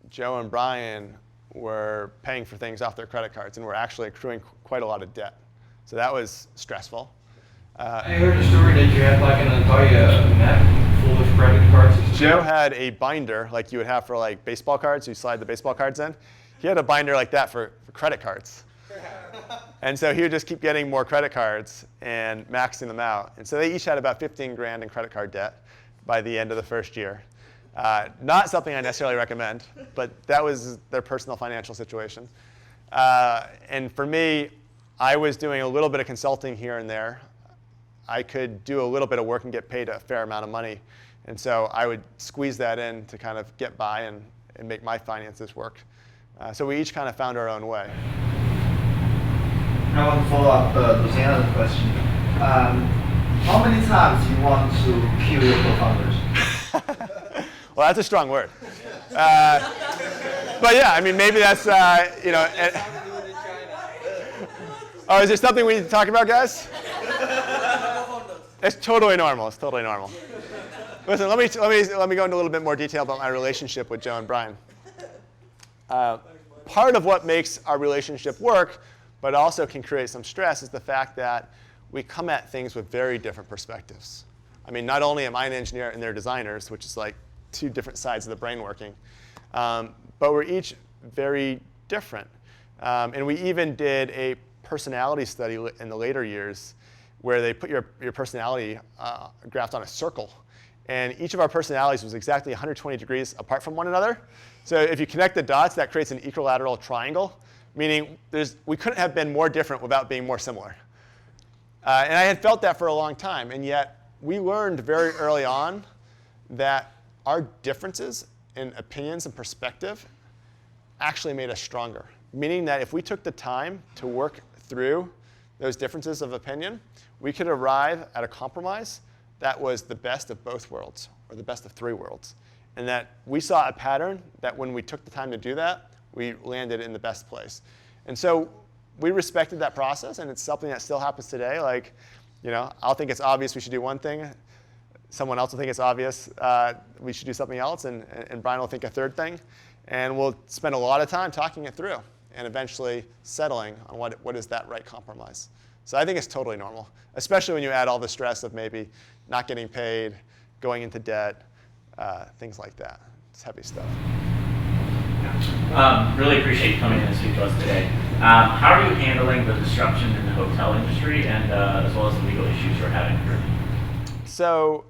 Joe and Brian were paying for things off their credit cards and were actually accruing quite a lot of debt. So that was stressful. I heard a story that you had like an entire map full of credit cards. Joe had a binder like you would have for like baseball cards. You slide the baseball cards in. He had a binder like that for credit cards. And so he would just keep getting more credit cards and maxing them out. And so they each had about 15 grand in credit card debt by the end of the first year. Not something I necessarily recommend, but that was their personal financial situation. And for me, I was doing a little bit of consulting here and there. I could do a little bit of work and get paid a fair amount of money. And so I would squeeze that in to kind of get by and make my finances work. So we each kind of found our own way. I want to follow up Luciana's question. How many times you want to kill your co-founders? Well, that's a strong word. But yeah, I mean, maybe that's, you know. Oh, is there something we need to talk about, guys? It's totally normal. It's totally normal. Listen, let me go into a little bit more detail about my relationship with Joe and Brian. Part of what makes our relationship work, but also can create some stress, is the fact that we come at things with very different perspectives. I mean, not only am I an engineer and they're designers, which is like two different sides of the brain working, but we're each very different. And we even did a personality study in the later years where they put your personality graphed on a circle. And each of our personalities was exactly 120 degrees apart from one another. So if you connect the dots, that creates an equilateral triangle, meaning we couldn't have been more different without being more similar. And I had felt that for a long time. And yet we learned very early on that our differences in opinions and perspective actually made us stronger, meaning that if we took the time to work through those differences of opinion, we could arrive at a compromise that was the best of both worlds, or the best of three worlds. And that we saw a pattern that when we took the time to do that, we landed in the best place. And so we respected that process, and it's something that still happens today. Like, you know, I'll think it's obvious we should do one thing. Someone else will think it's obvious we should do something else, and Brian will think a third thing. And we'll spend a lot of time talking it through and eventually settling on what is that right compromise. So I think it's totally normal, especially when you add all the stress of maybe not getting paid, going into debt, things like that. It's heavy stuff. Really appreciate you coming in and speaking to us today. How are you handling the disruption in the hotel industry and as well as the legal issues we're having here? So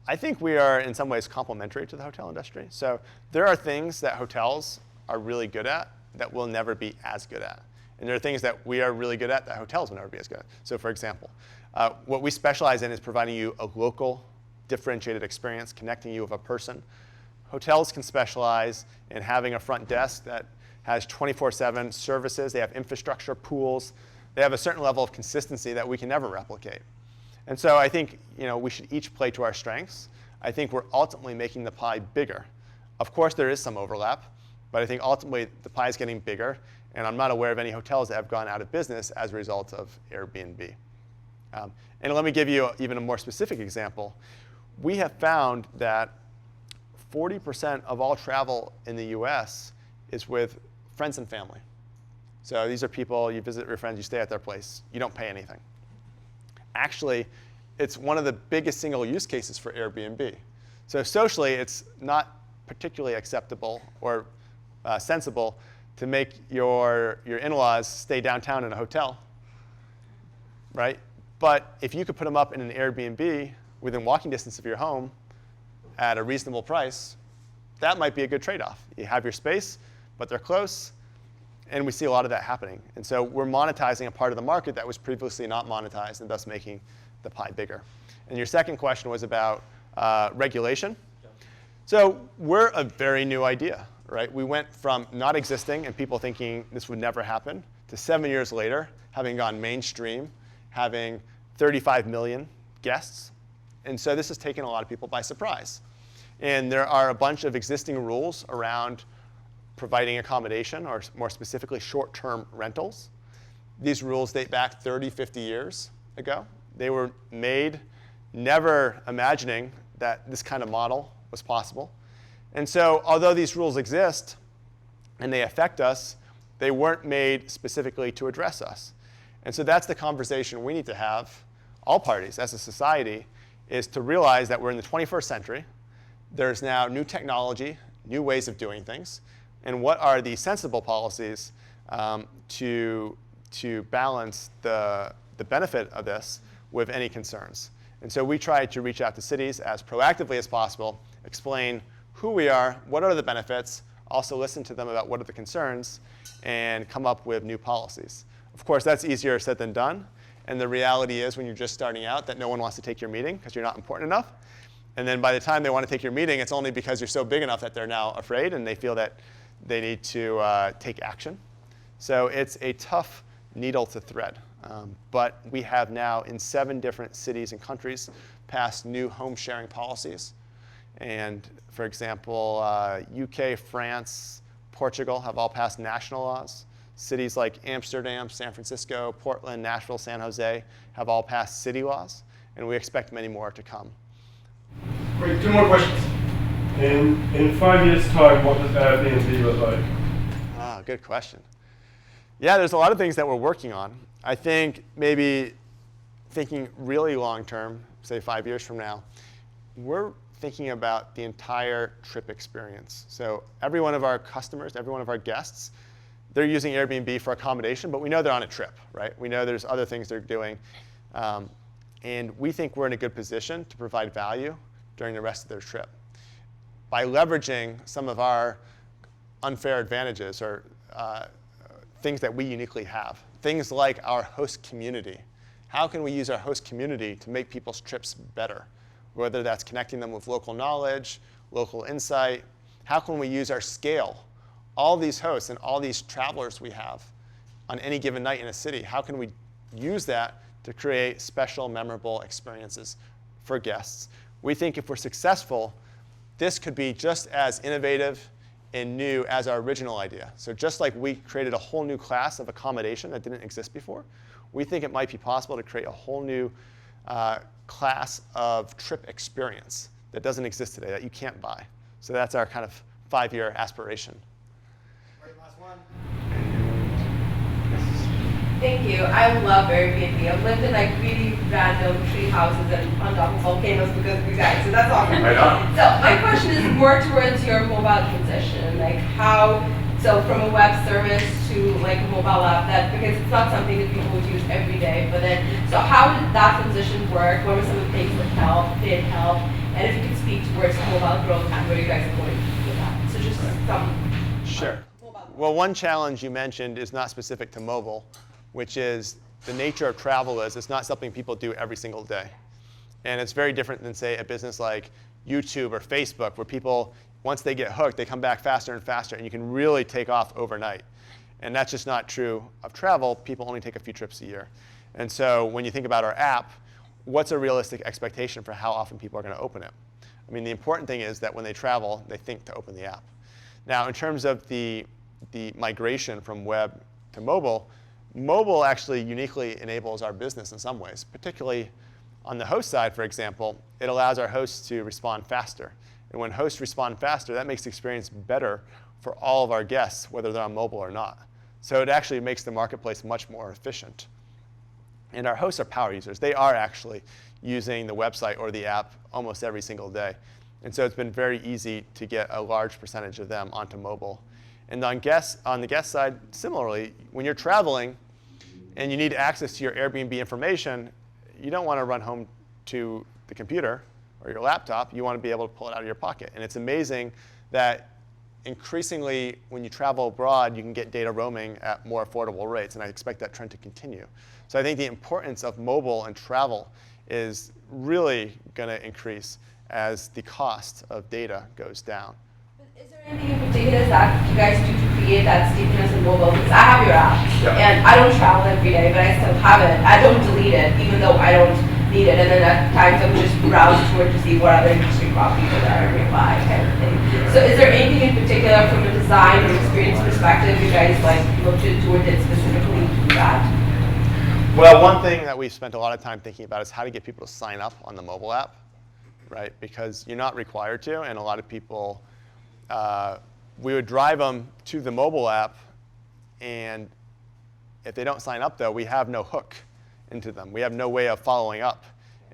I think we are in some ways complementary to the hotel industry. So there are things that hotels are really good at that we'll never be as good at. And there are things that we are really good at that hotels will never be as good at. So for example, what we specialize in is providing you a local, differentiated experience, connecting you with a person. Hotels can specialize in having a front desk that has 24/7 services. They have infrastructure, pools. They have a certain level of consistency that we can never replicate. And so I think, you know, we should each play to our strengths. I think we're ultimately making the pie bigger. Of course, there is some overlap, but I think ultimately the pie is getting bigger. And I'm not aware of any hotels that have gone out of business as a result of Airbnb. And let me give you even a more specific example. We have found that 40% of all travel in the US is with friends and family. So these are people, you visit your friends, you stay at their place, you don't pay anything. Actually, it's one of the biggest single use cases for Airbnb. So socially, it's not particularly acceptable or sensible to make your in-laws stay downtown in a hotel, right? But if you could put them up in an Airbnb within walking distance of your home at a reasonable price, that might be a good trade-off. You have your space, but they're close, and we see a lot of that happening. And so we're monetizing a part of the market that was previously not monetized, and thus making the pie bigger. And your second question was about regulation. So we're a very new idea, right? We went from not existing and people thinking this would never happen to 7 years later, having gone mainstream, having 35 million guests. And so this has taken a lot of people by surprise. And there are a bunch of existing rules around providing accommodation, or more specifically, short-term rentals. These rules date back 30, 50 years ago. They were made never imagining that this kind of model was possible. And so although these rules exist and they affect us, they weren't made specifically to address us. And so that's the conversation we need to have, all parties as a society, is to realize that we're in the 21st century. There's now new technology, new ways of doing things, and what are the sensible policies to balance the benefit of this with any concerns. And so we try to reach out to cities as proactively as possible, explain who we are, what are the benefits, also listen to them about what are the concerns, and come up with new policies. Of course, that's easier said than done. And the reality is when you're just starting out that no one wants to take your meeting because you're not important enough. And then by the time they want to take your meeting, it's only because you're so big enough that they're now afraid and they feel that they need to take action. So it's a tough needle to thread. But we have now in 7 different cities and countries passed new home sharing policies. And for example, UK, France, Portugal have all passed national laws. Cities like Amsterdam, San Francisco, Portland, Nashville, San Jose have all passed city laws. And we expect many more to come. Great, 2 more questions. In 5 years' time, what does Airbnb look like? Ah, good question. Yeah, there's a lot of things that we're working on. I think maybe thinking really long term, say 5 years from now, we're thinking about the entire trip experience. So every one of our customers, every one of our guests, they're using Airbnb for accommodation, but we know they're on a trip, right? We know there's other things they're doing. And we think we're in a good position to provide value during the rest of their trip. By leveraging some of our unfair advantages or things that we uniquely have, things like our host community. How can we use our host community to make people's trips better? Whether that's connecting them with local knowledge, local insight. How can we use our scale? All these hosts and all these travelers we have on any given night in a city, how can we use that to create special, memorable experiences for guests? We think if we're successful, this could be just as innovative and new as our original idea. So just like we created a whole new class of accommodation that didn't exist before, we think it might be possible to create a whole new class of trip experience that doesn't exist today, that you can't buy. So that's our kind of 5-year aspiration. Great, last one. Thank you. I love Airbnb. I've lived in like really random tree houses and on top of volcanoes because of you guys, so that's awesome. Right on. So my question is more towards your mobile transition, like how, so from a web service to like a mobile app, that because it's not something that people would use every day, but then, so how did that transition work? What were some of the things that did help? And if you could speak towards mobile growth and where you guys are going with that. So just some. Sure. Well, one challenge you mentioned is not specific to mobile, which is the nature of travel is it's not something people do every single day. And it's very different than, say, a business like YouTube or Facebook, where people, once they get hooked, they come back faster and faster, and you can really take off overnight. And that's just not true of travel. People only take a few trips a year. And so when you think about our app, what's a realistic expectation for how often people are going to open it? I mean, the important thing is that when they travel, they think to open the app. Now, in terms of the migration from web to mobile, mobile actually uniquely enables our business in some ways, particularly on the host side, for example. It allows our hosts to respond faster. And when hosts respond faster, that makes the experience better for all of our guests, whether they're on mobile or not. So it actually makes the marketplace much more efficient. And our hosts are power users. They are actually using the website or the app almost every single day. And so it's been very easy to get a large percentage of them onto mobile. And on the guest side, similarly, when you're traveling and you need access to your Airbnb information, you don't want to run home to the computer or your laptop. You want to be able to pull it out of your pocket. And it's amazing that increasingly, when you travel abroad, you can get data roaming at more affordable rates. And I expect that trend to continue. So I think the importance of mobile and travel is really going to increase as the cost of data goes down. Is there anything in particular that you guys do to create that stickiness in mobile? Because I have your app, and I don't travel every day, but I still have it. I don't delete it, even though I don't need it. And then at times I would just browse through it to see what other interesting properties are nearby, kind of thing. So is there anything in particular from a design or experience perspective you guys like looked into or did specifically to do that? Well, one thing that we've spent a lot of time thinking about is how to get people to sign up on the mobile app, right? Because you're not required to, and a lot of people we would drive them to the mobile app, and if they don't sign up, though, we have no hook into them. We have no way of following up,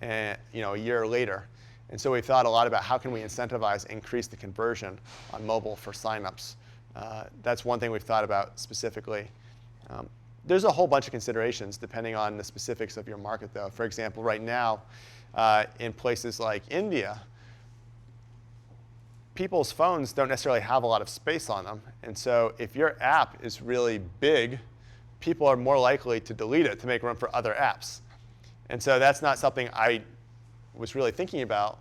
a year later. And so we thought a lot about how can we incentivize, increase the conversion on mobile for signups. That's one thing we've thought about specifically. There's a whole bunch of considerations depending on the specifics of your market, though. For example, right now, in places like India, people's phones don't necessarily have a lot of space on them. And so if your app is really big, people are more likely to delete it to make room for other apps. And so that's not something I was really thinking about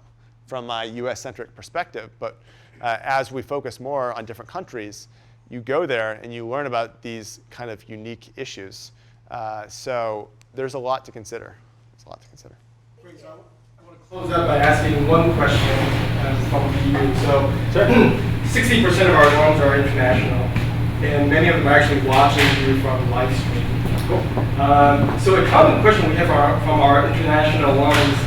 from my US-centric perspective. But as we focus more on different countries, you go there and you learn about these kind of unique issues. So there's a lot to consider. There's a lot to consider. Great, so I want to close out by asking one question from you. So 60% of our loans are international, and many of them are actually watching you from live stream. Cool. So a common question we have from our international loans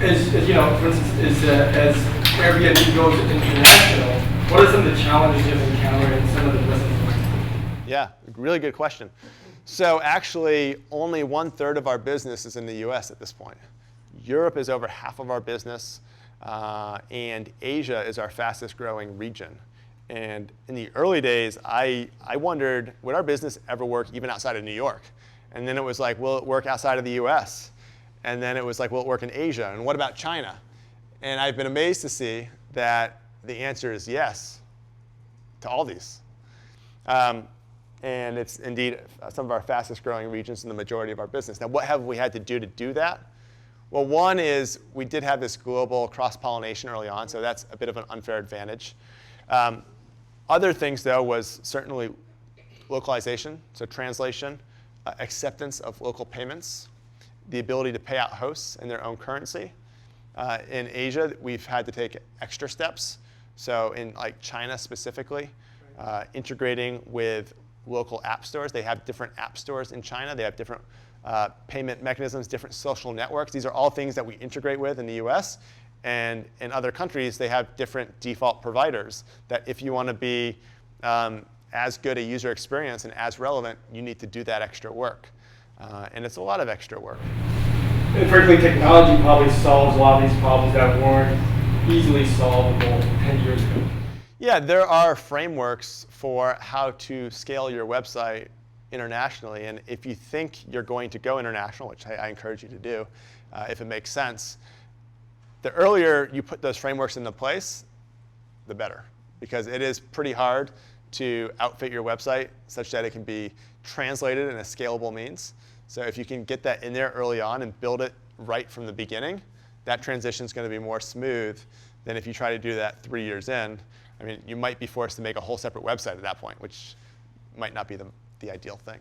is, for instance, as Airbnb goes international, what are some of the challenges you've encountered and some of the lessons learned? Yeah, really good question. So actually, only 1/3 of our business is in the US at this point. Europe is over half of our business, and Asia is our fastest growing region. And in the early days, I wondered, would our business ever work even outside of New York? And then it was like, will it work outside of the US? And then it was like, will it work in Asia? And what about China? And I've been amazed to see that the answer is yes to all these. And it's indeed some of our fastest growing regions in the majority of our business. Now, what have we had to do that? Well, one is we did have this global cross-pollination early on, so that's a bit of an unfair advantage. Other things, though, was certainly localization, so translation, acceptance of local payments, the ability to pay out hosts in their own currency. In Asia, we've had to take extra steps. So in like China specifically, integrating with local app stores. They have different app stores in China. They have different payment mechanisms, different social networks. These are all things that we integrate with in the US. And in other countries, they have different default providers that if you want to be as good a user experience and as relevant, you need to do that extra work. And it's a lot of extra work. And frankly, technology probably solves a lot of these problems that weren't easily solvable 10 years ago. Yeah, there are frameworks for how to scale your website internationally. And if you think you're going to go international, which I encourage you to do, if it makes sense, the earlier you put those frameworks into place, the better. Because it is pretty hard to outfit your website such that it can be translated in a scalable means. So if you can get that in there early on and build it right from the beginning, that transition is going to be more smooth than if you try to do that 3 years in. I mean, you might be forced to make a whole separate website at that point, which might not be the ideal thing.